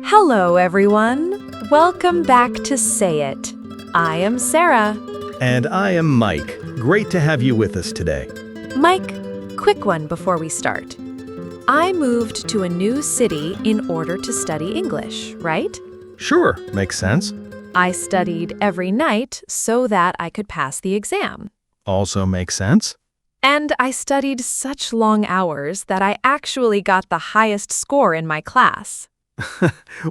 Hello, everyone. Welcome back to Say It. I am Sarah. And I am Mike. Great to have you with us today. Mike, quick one before we start. I moved to a new city in order to study English, right? Sure, makes sense. I studied every night so that I could pass the exam. Also makes sense. And I studied such long hours that I actually got the highest score in my class.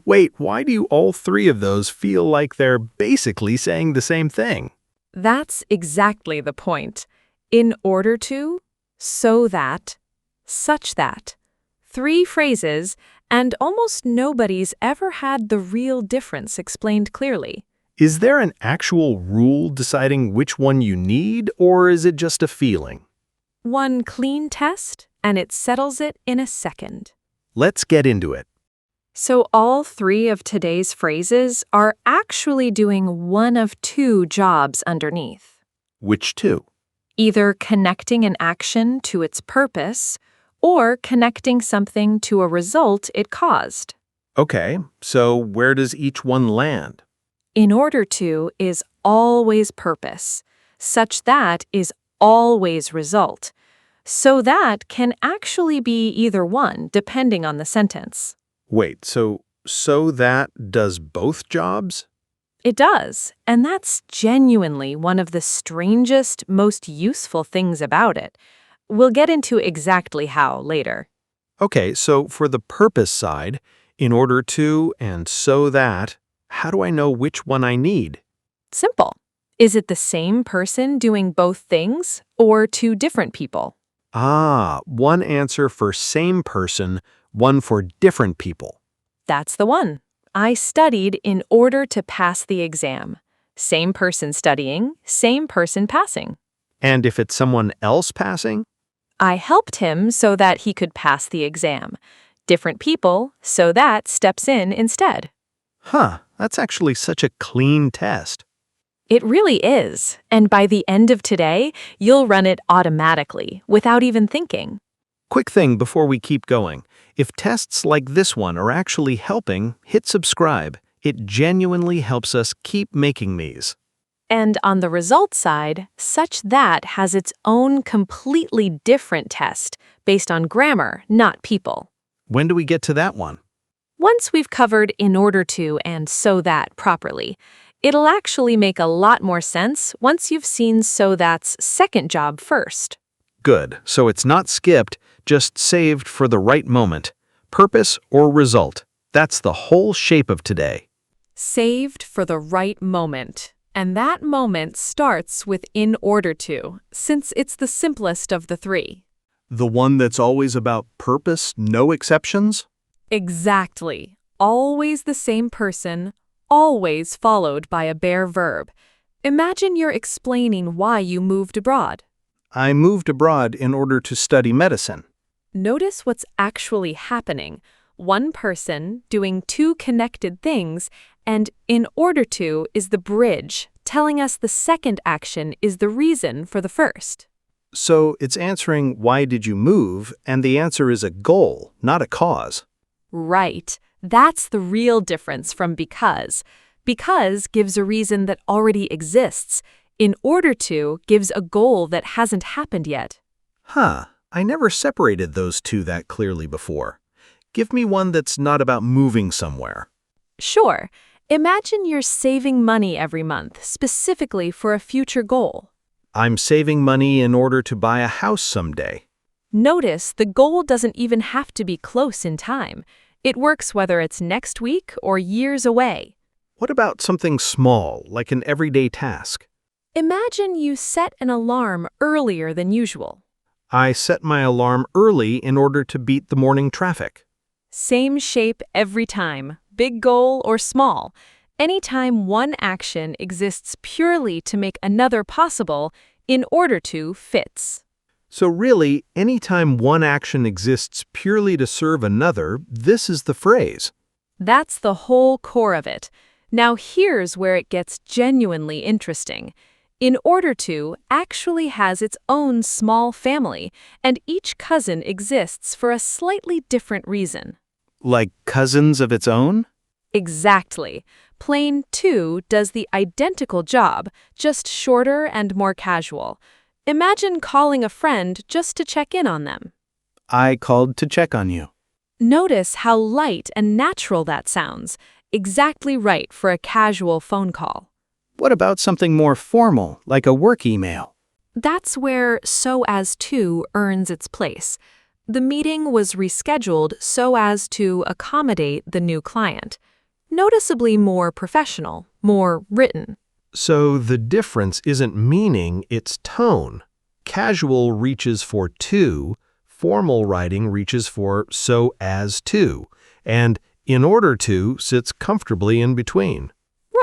Wait, why do all three of those feel like they're basically saying the same thing? That's exactly the point. In order to, so that, such that. 3 phrases, and almost nobody's ever had the real difference explained clearly. Is there an actual rule deciding which one you need, or is it just a feeling? One clean test, and it settles it in a second. Let's get into it. So all 3 of today's phrases are actually doing one of 2 jobs underneath. Which two? Either connecting an action to its purpose, or connecting something to a result it caused. Okay, so where does each one land? In order to is always purpose. Such that is always result. So that can actually be either one, depending on the sentence. Wait, so that does both jobs? It does, and that's genuinely one of the strangest, most useful things about it. We'll get into exactly how later. Okay, so for the purpose side, in order to and so that, how do I know which one I need? Simple. Is it the same person doing both things, or 2 different people? One answer for same person, one for different people. That's the one. I studied in order to pass the exam. Same person studying, same person passing. And if it's someone else passing? I helped him so that he could pass the exam. Different people, so that steps in instead. That's actually such a clean test. It really is, and by the end of today, you'll run it automatically, without even thinking. Quick thing before we keep going. If tests like this one are actually helping, hit subscribe. It genuinely helps us keep making these. And on the results side, such that has its own completely different test, based on grammar, not people. When do we get to that one? Once we've covered in order to and so that properly, it'll actually make a lot more sense once you've seen so that's second job first. Good, so it's not skipped, just saved for the right moment. Purpose or result. That's the whole shape of today. Saved for the right moment. And that moment starts with in order to, since it's the simplest of the 3. The one that's always about purpose, no exceptions? Exactly. Always the same person, always followed by a bare verb. Imagine you're explaining why you moved abroad. I moved abroad in order to study medicine. Notice what's actually happening. One person doing 2 connected things, and in order to is the bridge, telling us the second action is the reason for the first. So it's answering why did you move, and the answer is a goal, not a cause. Right. That's the real difference from because. Because gives a reason that already exists. In order to gives a goal that hasn't happened yet. I never separated those two that clearly before. Give me one that's not about moving somewhere. Sure. Imagine you're saving money every month, specifically for a future goal. I'm saving money in order to buy a house someday. Notice the goal doesn't even have to be close in time. It works whether it's next week or years away. What about something small, like an everyday task? Imagine you set an alarm earlier than usual. I set my alarm early in order to beat the morning traffic. Same shape every time, big goal or small. Anytime one action exists purely to make another possible, in order to fits. So really, anytime one action exists purely to serve another, this is the phrase. That's the whole core of it. Now here's where it gets genuinely interesting. In order to actually has its own small family, and each cousin exists for a slightly different reason. Like cousins of its own? Exactly. Plain to does the identical job, just shorter and more casual. Imagine calling a friend just to check in on them. I called to check on you. Notice how light and natural that sounds, exactly right for a casual phone call. What about something more formal, like a work email? That's where so as to earns its place. The meeting was rescheduled so as to accommodate the new client. Noticeably more professional, more written. So the difference isn't meaning, it's tone. Casual reaches for to, formal writing reaches for so as to, and in order to sits comfortably in between.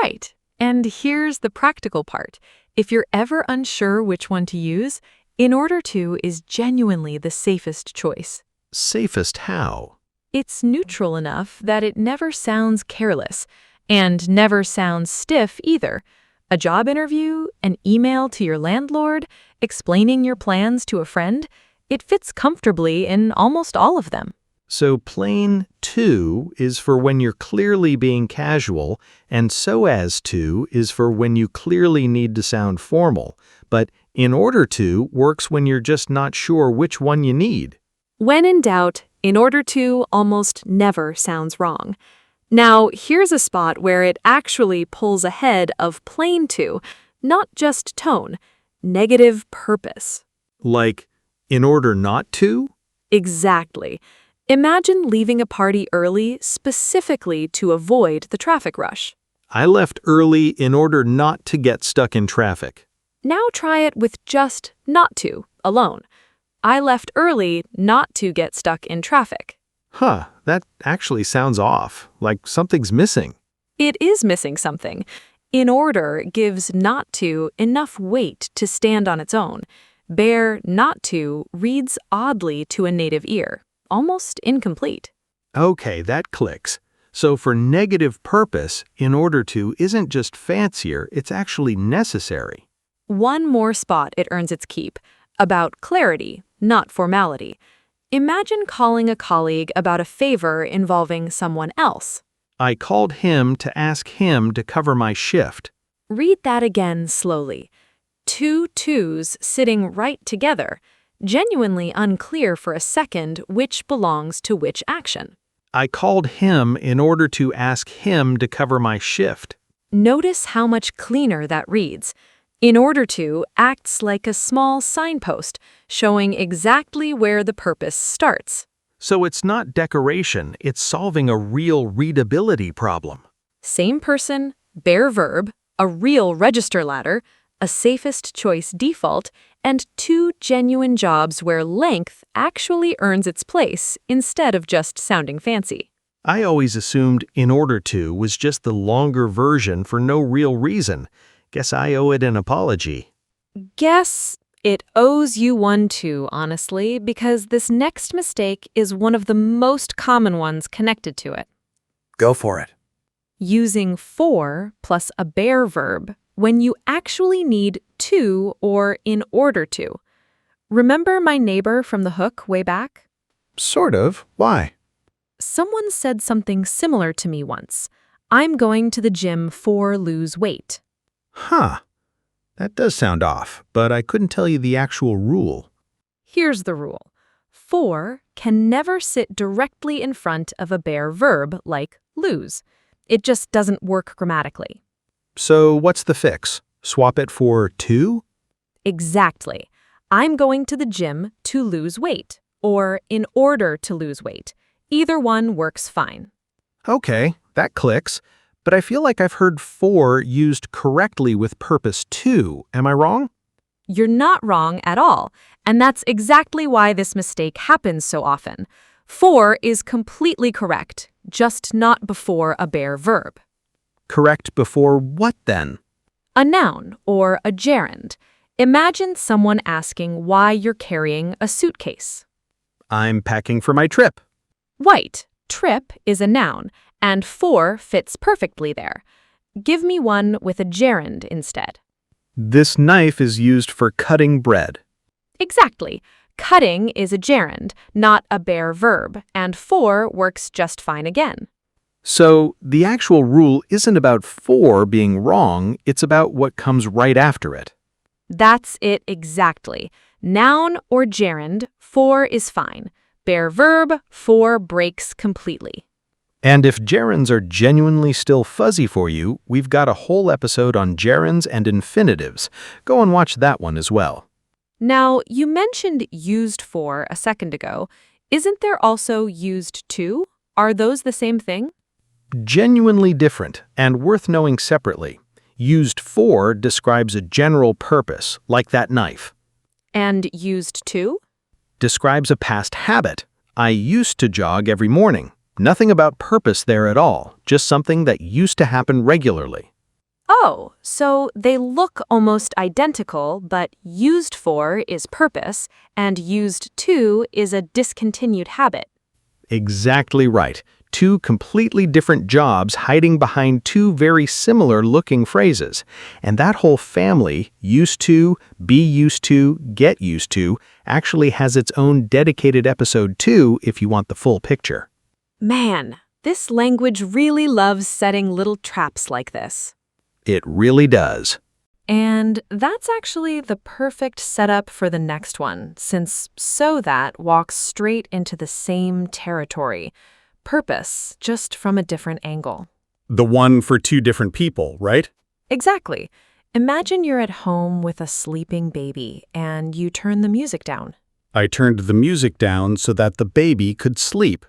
Right. And here's the practical part. If you're ever unsure which one to use, in order to is genuinely the safest choice. Safest how? It's neutral enough that it never sounds careless, and never sounds stiff either. A job interview, an email to your landlord, explaining your plans to a friend, it fits comfortably in almost all of them. So plain to is for when you're clearly being casual, and so as to is for when you clearly need to sound formal. But in order to works when you're just not sure which one you need. When in doubt, in order to almost never sounds wrong. Now, here's a spot where it actually pulls ahead of plain to, not just tone, negative purpose. Like, in order not to? Exactly. Imagine leaving a party early specifically to avoid the traffic rush. I left early in order not to get stuck in traffic. Now try it with just not to alone. I left early not to get stuck in traffic. Huh, that actually sounds off, like something's missing. It is missing something. In order gives not to enough weight to stand on its own. Bare not to reads oddly to a native ear, almost incomplete. Okay, that clicks. So for negative purpose, in order to isn't just fancier, it's actually necessary. One more spot it earns its keep, about clarity, not formality. Imagine calling a colleague about a favor involving someone else. I called him to ask him to cover my shift. Read that again slowly. Two twos sitting right together, genuinely unclear for a second which belongs to which action. I called him in order to ask him to cover my shift. Notice how much cleaner that reads. In order to acts like a small signpost, showing exactly where the purpose starts. So it's not decoration, it's solving a real readability problem. Same person, bare verb, a real register ladder, a safest choice default, and two genuine jobs where length actually earns its place instead of just sounding fancy. I always assumed in order to was just the longer version for no real reason. Guess I owe it an apology. Guess it owes you one too, honestly, because this next mistake is one of the most common ones connected to it. Go for it. Using for plus a bare verb when you actually need to or in order to. Remember my neighbor from the hook way back? Sort of. Why? Someone said something similar to me once. I'm going to the gym for lose weight. Huh. That does sound off, but I couldn't tell you the actual rule. Here's the rule. For can never sit directly in front of a bare verb like lose. It just doesn't work grammatically. So what's the fix? Swap it for to? Exactly. I'm going to the gym to lose weight, or in order to lose weight. Either one works fine. Okay, that clicks. But I feel like I've heard for used correctly with purpose to. Am I wrong? You're not wrong at all, and that's exactly why this mistake happens so often. For is completely correct, just not before a bare verb. Correct before what then? A noun or a gerund. Imagine someone asking why you're carrying a suitcase. I'm packing for my trip. Right, trip is a noun, and for fits perfectly there. Give me one with a gerund instead. This knife is used for cutting bread. Exactly. Cutting is a gerund, not a bare verb, and for works just fine again. So the actual rule isn't about for being wrong, it's about what comes right after it. That's it exactly. Noun or gerund, for is fine. Bare verb, for breaks completely. And if gerunds are genuinely still fuzzy for you, we've got a whole episode on gerunds and infinitives. Go and watch that one as well. Now, you mentioned used for a second ago. Isn't there also used to? Are those the same thing? Genuinely different and worth knowing separately. Used for describes a general purpose, like that knife. And used to? Describes a past habit. I used to jog every morning. Nothing about purpose there at all, just something that used to happen regularly. Oh, so they look almost identical, but used for is purpose, and used to is a discontinued habit. Exactly right. Two completely different jobs hiding behind two very similar-looking phrases. And that whole family, used to, be used to, get used to, actually has its own dedicated episode too if you want the full picture. Man, this language really loves setting little traps like this. It really does. And that's actually the perfect setup for the next one, since so that walks straight into the same territory. Purpose, just from a different angle. The one for two different people, right? Exactly. Imagine you're at home with a sleeping baby and you turn the music down. I turned the music down so that the baby could sleep.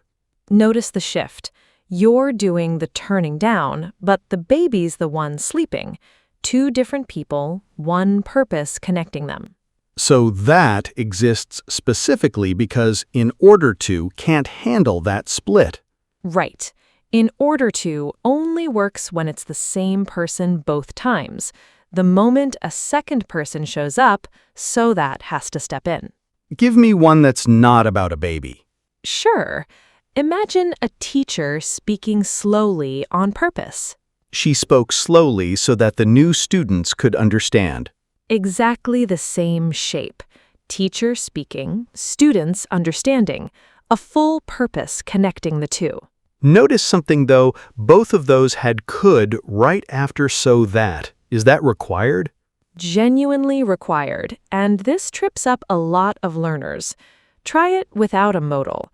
Notice the shift. You're doing the turning down, but the baby's the one sleeping. Two different people, one purpose connecting them. So that exists specifically because in order to can't handle that split. Right. In order to only works when it's the same person both times. The moment a second person shows up, so that has to step in. Give me one that's not about a baby. Sure. Imagine a teacher speaking slowly on purpose. She spoke slowly so that the new students could understand. Exactly the same shape. Teacher speaking, students understanding. A full purpose connecting the two. Notice something though, both of those had could right after so that. Is that required? Genuinely required, and this trips up a lot of learners. Try it without a modal.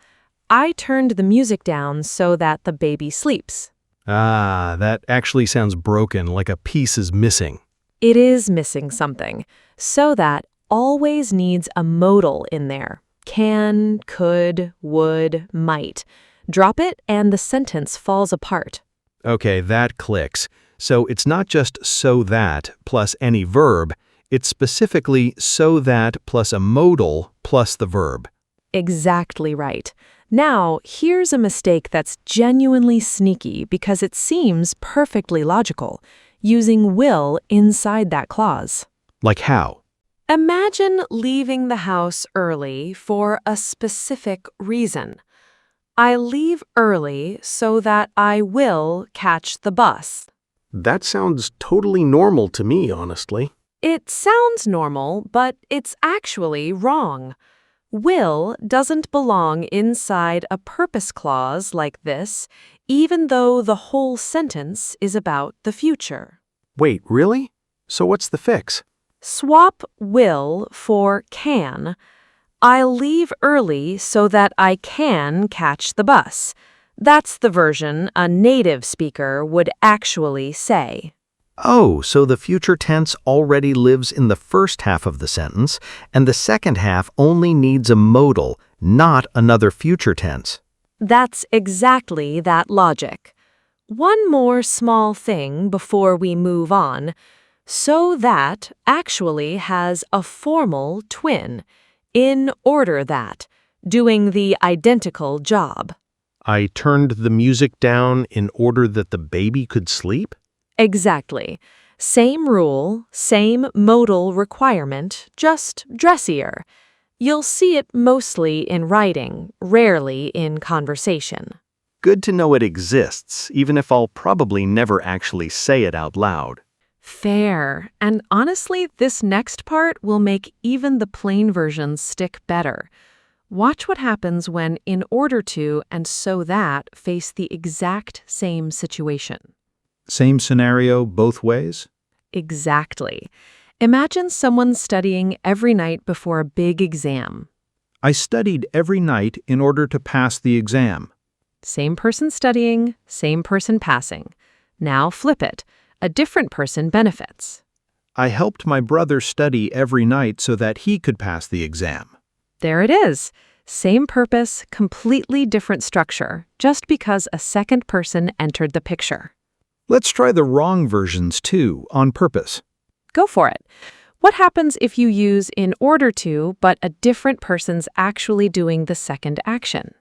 I turned the music down so that the baby sleeps. Ah, that actually sounds broken, like a piece is missing. It is missing something. So that always needs a modal in there. Can, could, would, might. Drop it and the sentence falls apart. Okay, that clicks. So it's not just so that plus any verb, it's specifically so that plus a modal plus the verb. Exactly right. Now, here's a mistake that's genuinely sneaky because it seems perfectly logical, using will inside that clause. Like how? Imagine leaving the house early for a specific reason. I leave early so that I will catch the bus. That sounds totally normal to me, honestly. It sounds normal, but it's actually wrong. Will doesn't belong inside a purpose clause like this, even though the whole sentence is about the future. Wait, really? So what's the fix? Swap will for can. I'll leave early so that I can catch the bus. That's the version a native speaker would actually say. Oh, so the future tense already lives in the first half of the sentence, and the second half only needs a modal, not another future tense. That's exactly that logic. One more small thing before we move on. So that actually has a formal twin, in order that, doing the identical job. I turned the music down in order that the baby could sleep? Exactly. Same rule, same modal requirement, just dressier. You'll see it mostly in writing, rarely in conversation. Good to know it exists, even if I'll probably never actually say it out loud. Fair. And honestly, this next part will make even the plain versions stick better. Watch what happens when in order to and so that face the exact same situation. Same scenario both ways? Exactly. Imagine someone studying every night before a big exam. I studied every night in order to pass the exam. Same person studying, same person passing. Now flip it. A different person benefits. I helped my brother study every night so that he could pass the exam. There it is. Same purpose, completely different structure, just because a second person entered the picture. Let's try the wrong versions too, on purpose. Go for it. What happens if you use in order to, but a different person's actually doing the second action?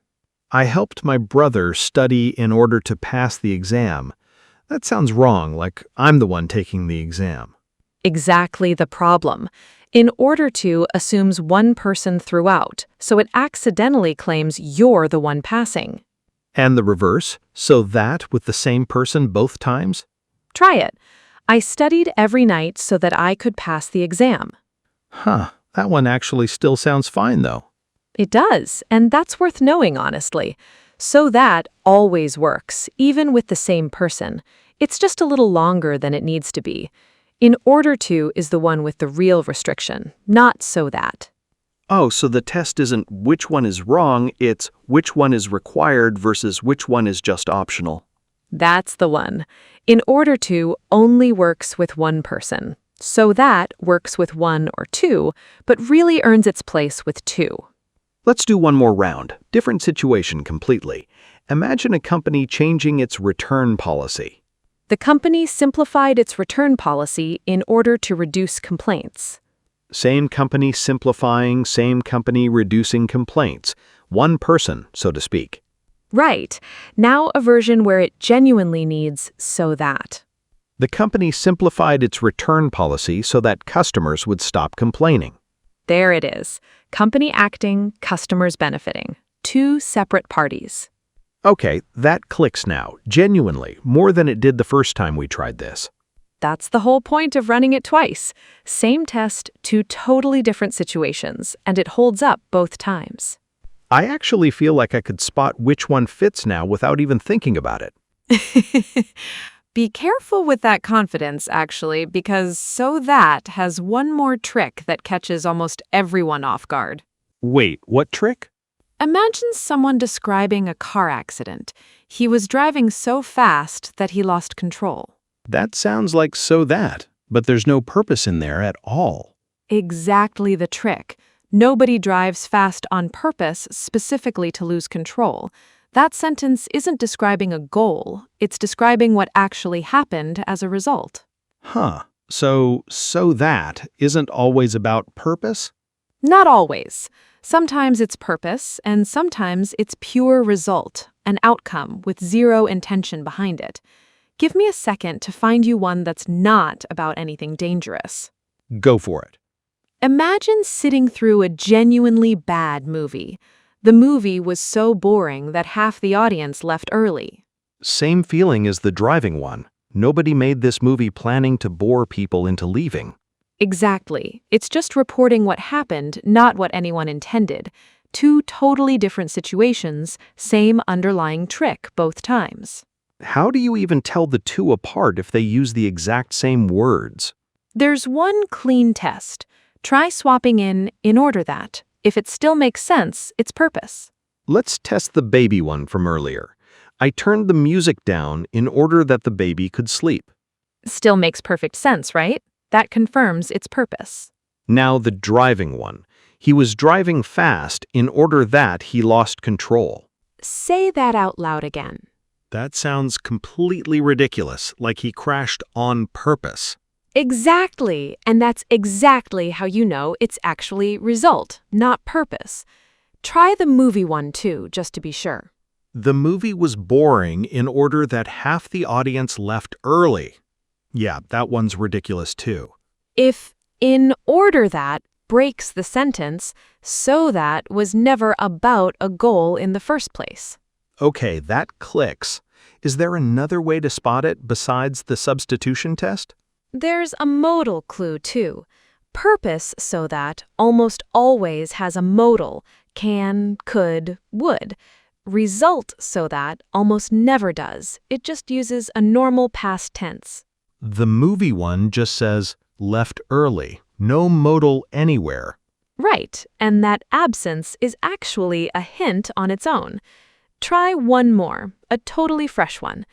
I helped my brother study in order to pass the exam. That sounds wrong, like I'm the one taking the exam. Exactly the problem. In order to assumes one person throughout, so it accidentally claims you're the one passing. And the reverse, so that with the same person both times? Try it. I studied every night so that I could pass the exam. That one actually still sounds fine though. It does, and that's worth knowing, honestly. So that always works, even with the same person. It's just a little longer than it needs to be. In order to is the one with the real restriction, not so that. Oh, so the test isn't which one is wrong, it's which one is required versus which one is just optional. That's the one. In order to only works with one person. So that works with one or two, but really earns its place with two. Let's do one more round. Different situation completely. Imagine a company changing its return policy. The company simplified its return policy in order to reduce complaints. Same company simplifying, same company reducing complaints. One person, so to speak. Right. Now a version where it genuinely needs so that. The company simplified its return policy so that customers would stop complaining. There it is. Company acting, customers benefiting. Two separate parties. Okay, that clicks now, genuinely, more than it did the first time we tried this. That's the whole point of running it twice. Same test, two totally different situations, and it holds up both times. I actually feel like I could spot which one fits now without even thinking about it. Be careful with that confidence, actually, because so that has one more trick that catches almost everyone off guard. Wait, what trick? Imagine someone describing a car accident. He was driving so fast that he lost control. That sounds like so that, but there's no purpose in there at all. Exactly the trick. Nobody drives fast on purpose specifically to lose control. That sentence isn't describing a goal, it's describing what actually happened as a result. So that isn't always about purpose? Not always. Sometimes it's purpose, and sometimes it's pure result, an outcome with zero intention behind it. Give me a second to find you one that's not about anything dangerous. Go for it. Imagine sitting through a genuinely bad movie. The movie was so boring that half the audience left early. Same feeling as the driving one. Nobody made this movie planning to bore people into leaving. Exactly. It's just reporting what happened, not what anyone intended. Two totally different situations, same underlying trick both times. How do you even tell the two apart if they use the exact same words? There's one clean test. Try swapping in order that. If it still makes sense, it's purpose. Let's test the baby one from earlier. I turned the music down in order that the baby could sleep. Still makes perfect sense, right? That confirms its purpose. Now the driving one. He was driving fast in order that he lost control. Say that out loud again. That sounds completely ridiculous, like he crashed on purpose. Exactly, and that's exactly how you know it's actually result, not purpose. Try the movie one too, just to be sure. The movie was boring in order that half the audience left early. Yeah, that one's ridiculous too. If in order that breaks the sentence, so that was never about a goal in the first place. Okay, that clicks. Is there another way to spot it besides the substitution test? There's a modal clue too. Purpose so that almost always has a modal, can, could, would. Result so that almost never does. It just uses a normal past tense. The movie one just says, left early, no modal anywhere. Right, and that absence is actually a hint on its own. Try one more, a totally fresh one.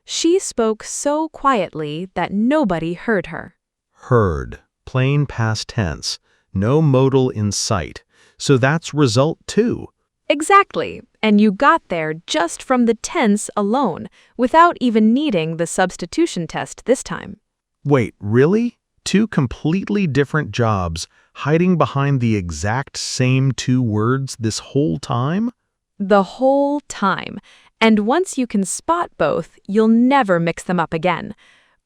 She spoke so quietly that nobody heard her. Heard, plain past tense, no modal in sight. So that's result 2. Exactly, and you got there just from the tense alone, without even needing the substitution test this time. Wait, really? 2 completely different jobs hiding behind the exact same 2 words this whole time? The whole time. And once you can spot both, you'll never mix them up again.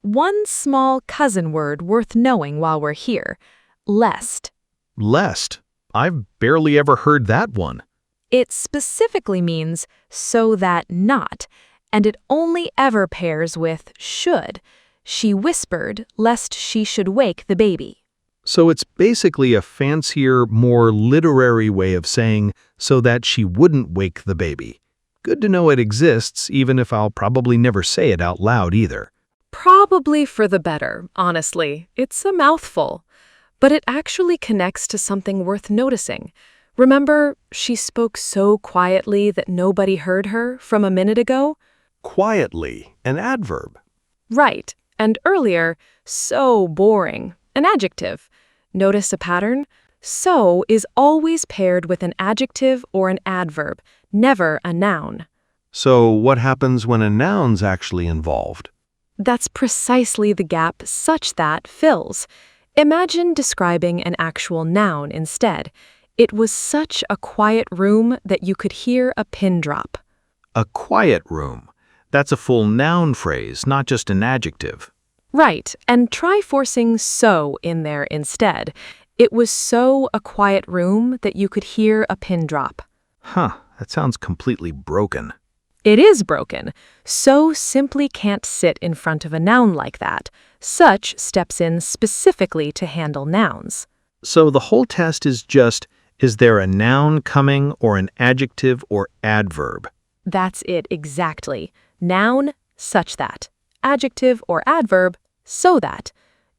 One small cousin word worth knowing while we're here. Lest. Lest. I've barely ever heard that one. It specifically means so that not, and it only ever pairs with should. She whispered lest she should wake the baby. So it's basically a fancier, more literary way of saying so that she wouldn't wake the baby. Good to know it exists, even if I'll probably never say it out loud either. Probably for the better, honestly. It's a mouthful. But it actually connects to something worth noticing. Remember, she spoke so quietly that nobody heard her from a minute ago? Quietly, an adverb. Right. And earlier, so boring, an adjective. Notice a pattern? So is always paired with an adjective or an adverb, never a noun. So what happens when a noun's actually involved? That's precisely the gap such that fills. Imagine describing an actual noun instead. It was such a quiet room that you could hear a pin drop. A quiet room. That's a full noun phrase, not just an adjective. Right, and try forcing so in there instead. It was so a quiet room that you could hear a pin drop. Huh, that sounds completely broken. It is broken. So simply can't sit in front of a noun like that. Such steps in specifically to handle nouns. So the whole test is just, is there a noun coming or an adjective or adverb? That's it exactly. Noun, such that. Adjective or adverb, so that.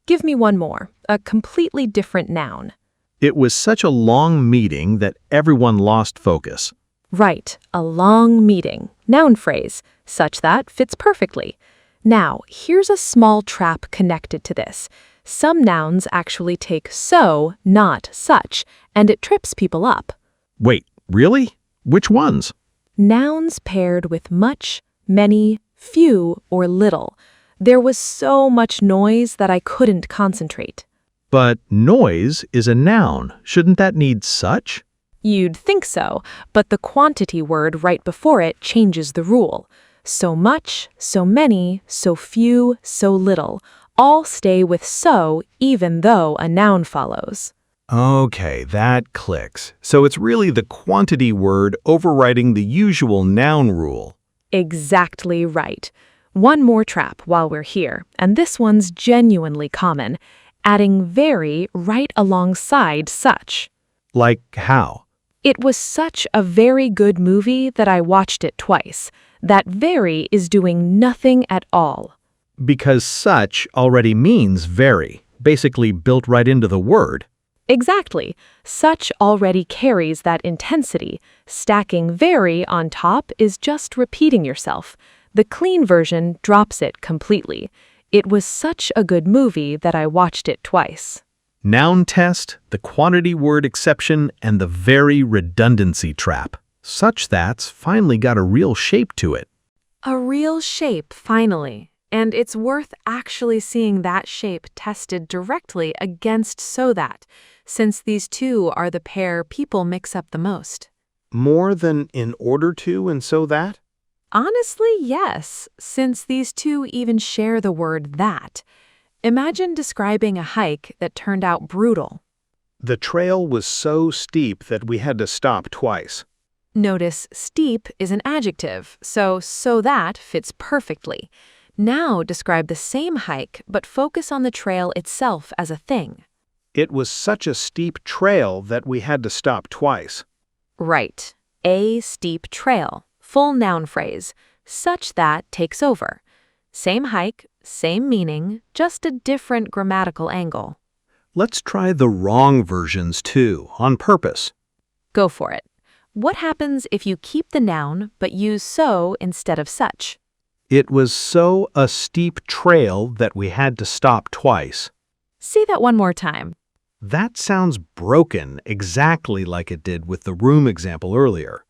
Give me one more, a completely different noun. It was such a long meeting that everyone lost focus. Right, a long meeting. Noun phrase, such that fits perfectly. Now, here's a small trap connected to this. Some nouns actually take so, not such, and it trips people up. Wait, really? Which ones? Nouns paired with much, many, few, or little. There was so much noise that I couldn't concentrate. But noise is a noun. Shouldn't that need such? You'd think so, but the quantity word right before it changes the rule. So much, so many, so few, so little. All stay with so, even though a noun follows. Okay, that clicks. So it's really the quantity word overriding the usual noun rule. Exactly right. One more trap while we're here, and this one's genuinely common, adding very right alongside such. Like how? It was such a very good movie that I watched it twice. That very is doing nothing at all. Because such already means very, basically built right into the word. Exactly. Such already carries that intensity. Stacking very on top is just repeating yourself. The clean version drops it completely. It was such a good movie that I watched it twice. Noun test, the quantity word exception, and the very redundancy trap. Such that's finally got a real shape to it. A real shape, finally. And it's worth actually seeing that shape tested directly against so that, since these two are the pair people mix up the most. More than in order to and so that? Honestly, yes, since these two even share the word that. Imagine describing a hike that turned out brutal. The trail was so steep that we had to stop twice. Notice steep is an adjective, so that fits perfectly. Now describe the same hike, but focus on the trail itself as a thing. It was such a steep trail that we had to stop twice. Right. A steep trail, full noun phrase. Such that takes over. Same hike, same meaning, just a different grammatical angle. Let's try the wrong versions too, on purpose. Go for it. What happens if you keep the noun but use so instead of such? It was so a steep trail that we had to stop twice. See that one more time. That sounds broken, exactly like it did with the room example earlier.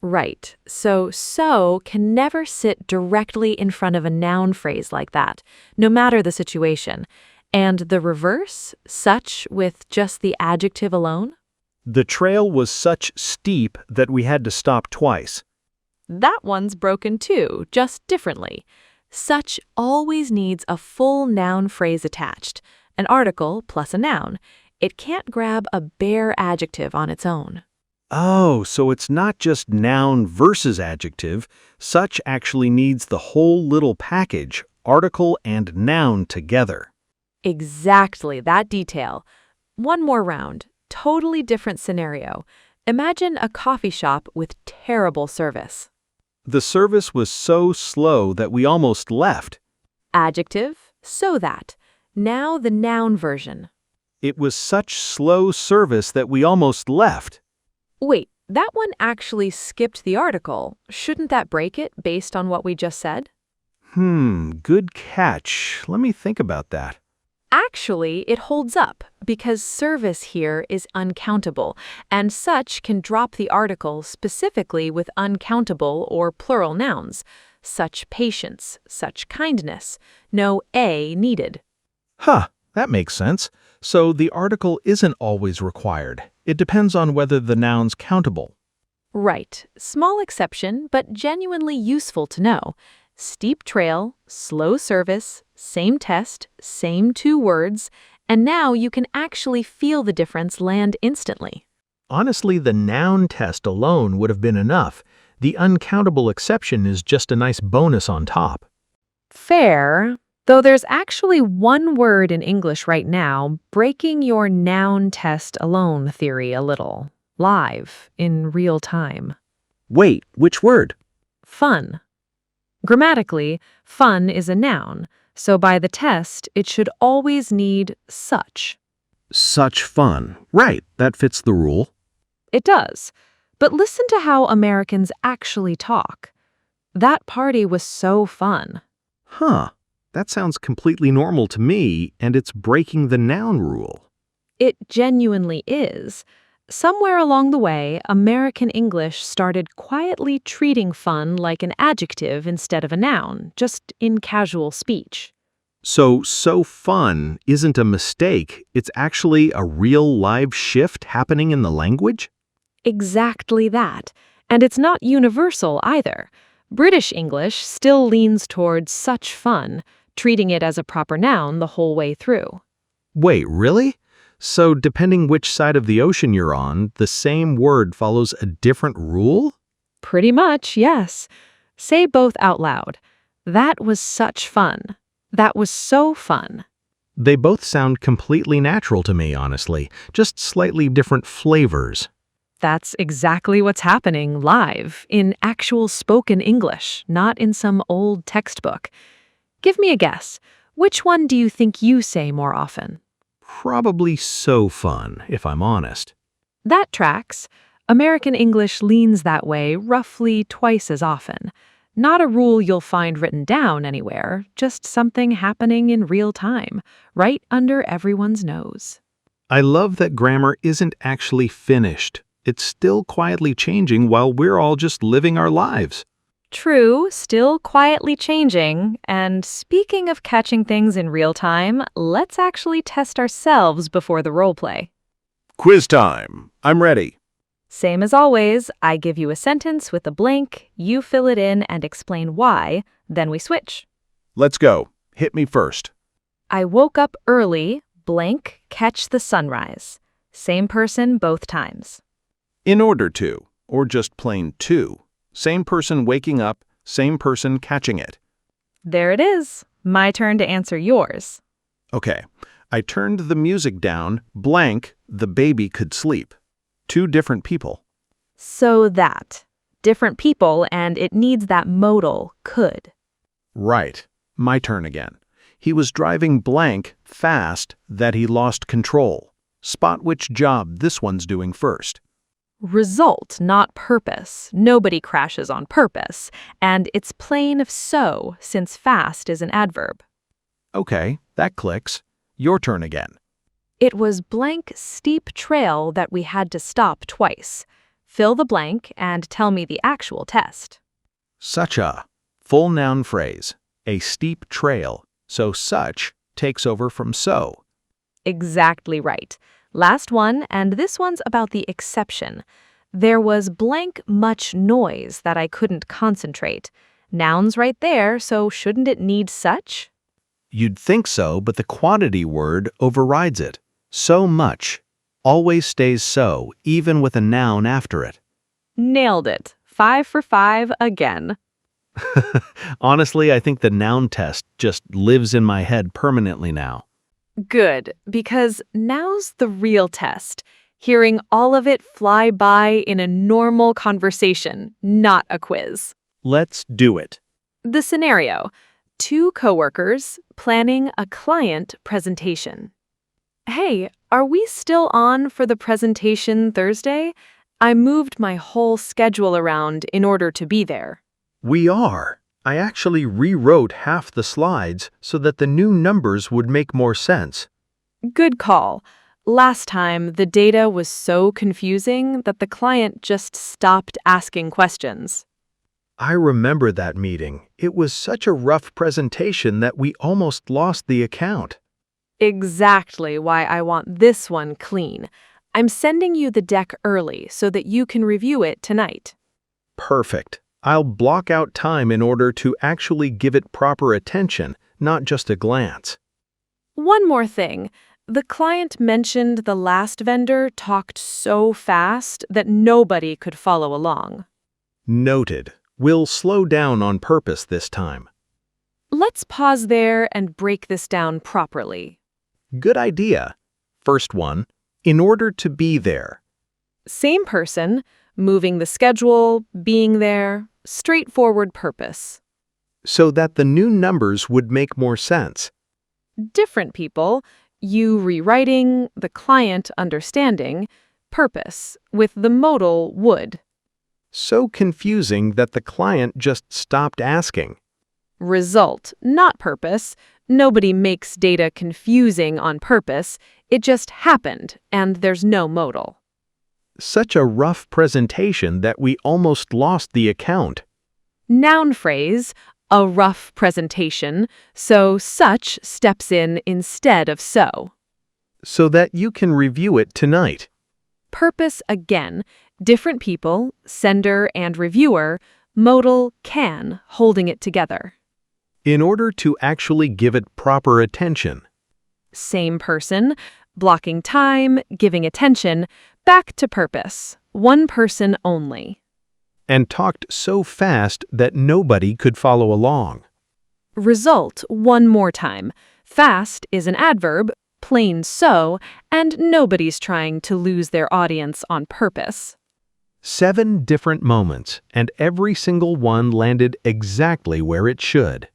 Right. So can never sit directly in front of a noun phrase like that, no matter the situation. And the reverse, such, with just the adjective alone? The trail was such steep that we had to stop twice. That one's broken too, just differently. Such always needs a full noun phrase attached, an article plus a noun. It can't grab a bare adjective on its own. Oh, so it's not just noun versus adjective. Such actually needs the whole little package, article and noun together. Exactly that detail. One more round. Totally different scenario. Imagine a coffee shop with terrible service. The service was so slow that we almost left. Adjective, so that. Now the noun version. It was such slow service that we almost left. Wait, that one actually skipped the article. Shouldn't that break it based on what we just said? Good catch. Let me think about that. Actually, it holds up because service here is uncountable, and such can drop the article specifically with uncountable or plural nouns. Such patience, such kindness. No A needed. That makes sense. So the article isn't always required. It depends on whether the noun's countable. Right. Small exception, but genuinely useful to know. Steep trail, slow service, same test, same two words, and now you can actually feel the difference land instantly. Honestly, the noun test alone would have been enough. The uncountable exception is just a nice bonus on top. Fair, though there's actually one word in English right now breaking your noun test alone theory a little. Live, in real time. Wait, which word? Fun. Grammatically, fun is a noun, so by the test, it should always need such. Such fun. Right, that fits the rule. It does. But listen to how Americans actually talk. That party was so fun. That sounds completely normal to me, and it's breaking the noun rule. It genuinely is. Somewhere along the way, American English started quietly treating fun like an adjective instead of a noun, just in casual speech. So fun isn't a mistake. It's actually a real live shift happening in the language? Exactly that. And it's not universal either. British English still leans towards such fun, treating it as a proper noun the whole way through. Wait, really? So depending which side of the ocean you're on, the same word follows a different rule? Pretty much, yes. Say both out loud. That was such fun. That was so fun. They both sound completely natural to me, honestly, just slightly different flavors. That's exactly what's happening live, in actual spoken English, not in some old textbook. Give me a guess. Which one do you think you say more often? Probably so fun, if I'm honest. That tracks. American English leans that way roughly twice as often. Not a rule you'll find written down anywhere, just something happening in real time, right under everyone's nose. I love that grammar isn't actually finished. It's still quietly changing while we're all just living our lives. True, still quietly changing. And speaking of catching things in real time, let's actually test ourselves before the role play. Quiz time. I'm ready. Same as always, I give you a sentence with a blank, you fill it in and explain why, then we switch. Let's go. Hit me first. I woke up early, blank, catch the sunrise. Same person both times. In order to, or just plain to. Same person waking up, same person catching it. There it is. My turn to answer yours. Okay. I turned the music down, blank, the baby could sleep. Two different people. So that. Different people, and it needs that modal could. Right. My turn again. He was driving blank fast that he lost control. Spot which job this one's doing first. Result, not purpose. Nobody crashes on purpose. And it's plain so, since fast is an adverb. Okay, that clicks. Your turn again. It was blank steep trail that we had to stop twice. Fill the blank and tell me the actual test. Such a. Full noun phrase. A steep trail. So such takes over from so. Exactly right. Last one, and this one's about the exception. There was blank much noise that I couldn't concentrate. Noun's right there, so shouldn't it need such? You'd think so, but the quantity word overrides it. So much. Always stays so, even with a noun after it. Nailed it. 5 for 5 again. Honestly, I think the noun test just lives in my head permanently now. Good, because now's the real test. Hearing all of it fly by in a normal conversation, not a quiz. Let's do it. The scenario: 2 coworkers planning a client presentation. Hey, are we still on for the presentation Thursday? I moved my whole schedule around in order to be there. We are. I actually rewrote half the slides so that the new numbers would make more sense. Good call. Last time, the data was so confusing that the client just stopped asking questions. I remember that meeting. It was such a rough presentation that we almost lost the account. Exactly why I want this one clean. I'm sending you the deck early so that you can review it tonight. Perfect. I'll block out time in order to actually give it proper attention, not just a glance. One more thing. The client mentioned the last vendor talked so fast that nobody could follow along. Noted. We'll slow down on purpose this time. Let's pause there and break this down properly. Good idea. First one, in order to be there. Same person, moving the schedule, being there, straightforward purpose. So that the new numbers would make more sense. Different people, you rewriting, the client understanding, purpose, with the modal would. So confusing that the client just stopped asking. Result, not purpose. Nobody makes data confusing on purpose. It just happened, and there's no modal. Such a rough presentation that we almost lost the account. Noun phrase, a rough presentation, so such steps in instead of so. So that you can review it tonight. Purpose again, different people, sender and reviewer, modal can, holding it together. In order to actually give it proper attention. Same person, blocking time, giving attention, back to purpose, one person only. And talked so fast that nobody could follow along. Result, one more time. Fast is an adverb, plain so, and nobody's trying to lose their audience on purpose. 7 different moments, and every single one landed exactly where it should.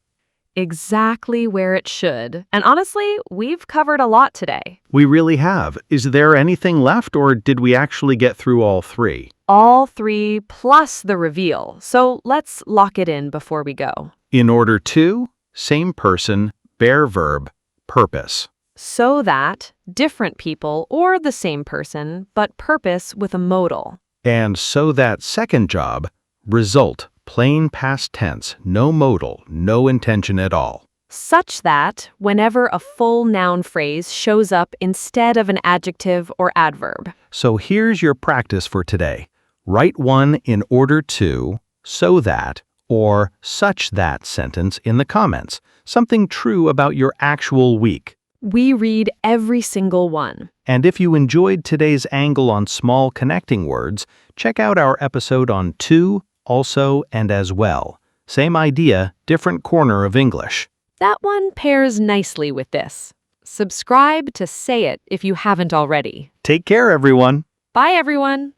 Exactly where it should. And honestly, we've covered a lot today. We really have. Is there anything left, or did we actually get through all 3? All 3 plus the reveal. So let's lock it in before we go. In order to, same person, bare verb, purpose. So that, different people or the same person, but purpose with a modal. And so that second job, result, plain past tense, no modal, no intention at all. Such that, whenever a full noun phrase shows up instead of an adjective or adverb. So here's your practice for today. Write one in order to, so that, or such that sentence in the comments. Something true about your actual week. We read every single one. And if you enjoyed today's angle on small connecting words, check out our episode on to, also, and as well. Same idea, different corner of English. That one pairs nicely with this. Subscribe to Say It if you haven't already. Take care, everyone. Bye, everyone.